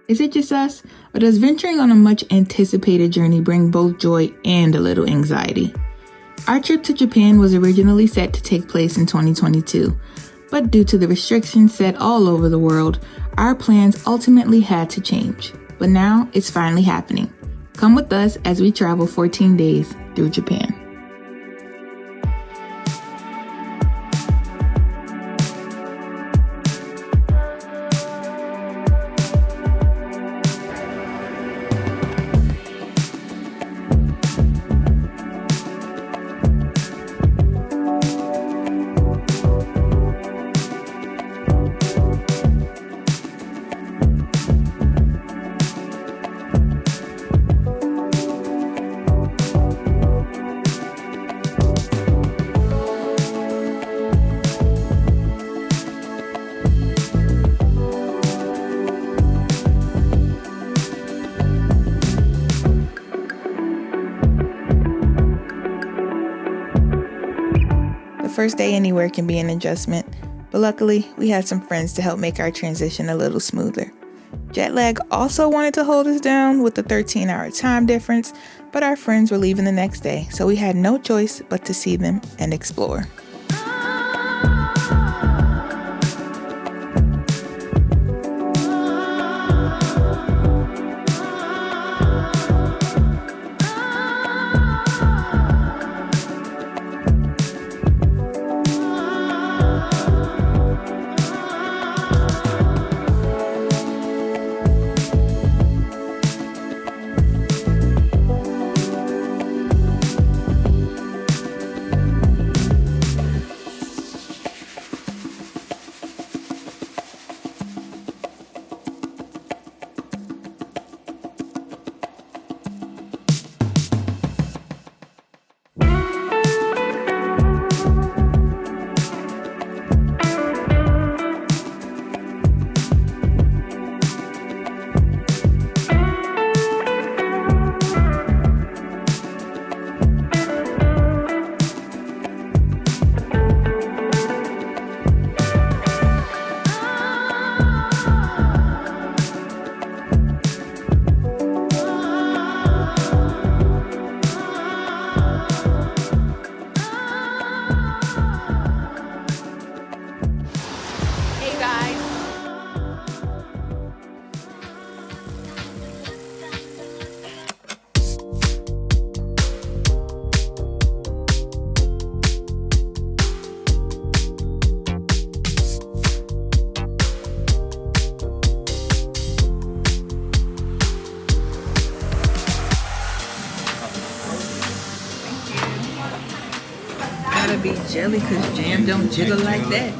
Is it just us, or does venturing on a much anticipated journey bring both joy and a little anxiety? Our trip to Japan was originally set to take place in 2022, but due to the restrictions set all over the world, our plans ultimately had to change. But now it's finally happening. Come with us as we travel 14 days through Japan. First day anywhere can be an adjustment, but luckily we had some friends to help make our transition a little smoother. Jet lag also wanted to hold us down with the 13-hour time difference, but our friends were leaving the next day, so we had no choice but to see them and explore. Gotta be jelly cause jam don't jiggle like that.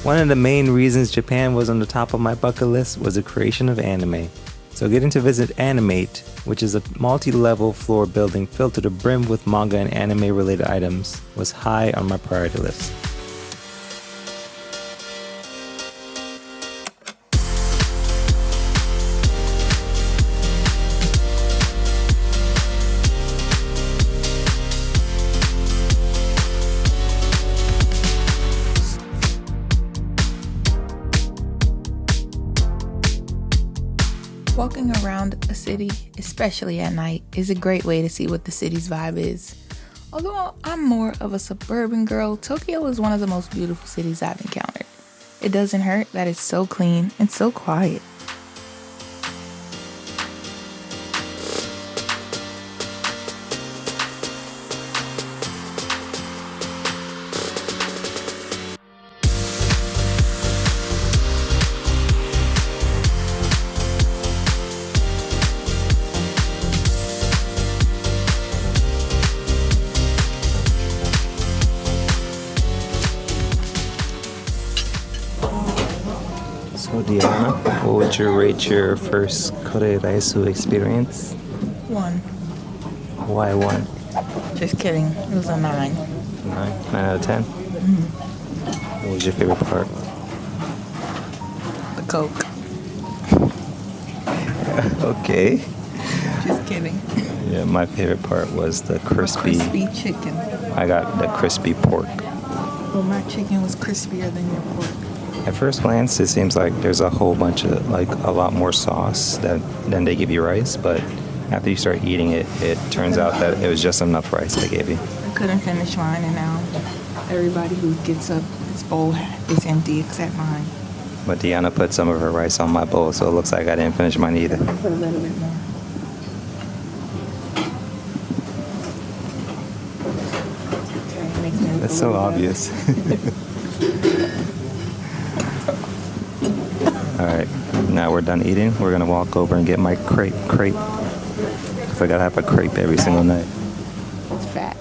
One of the main reasons Japan was on the top of my bucket list was the creation of anime. So getting to visit Animate, which is a multi-level floor building filled to the brim with manga and anime related items, was high on my priority list. Walking around a city, especially at night, is a great way to see what the city's vibe is. Although I'm more of a suburban girl, Tokyo is one of the most beautiful cities I've encountered. It doesn't hurt that it's so clean and so quiet. So Dyonna, what would you rate your first Kore Raisu experience? 1. Why 1? Just kidding. It was a 9. 9 out of 10? Mm-hmm. What was your favorite part? The Coke. Okay. Just kidding. Yeah, my favorite part was the crispy. Crispy chicken. I got the crispy pork. Well, my chicken was crispier than your pork. At first glance, it seems like there's a whole bunch of, like, a lot more sauce than they give you rice, but after you start eating it, it turns out that it was just enough rice they gave you. I couldn't finish mine, and now everybody who gets up, this bowl is empty except mine. But Dyonna put some of her rice on my bowl, so it looks like I didn't finish mine either. I put a little bit more. Okay, makes me look That's a so little obvious. All right, now we're done eating. We're gonna walk over and get my crepe. Cause I gotta have a crepe every single night. better. It's fat.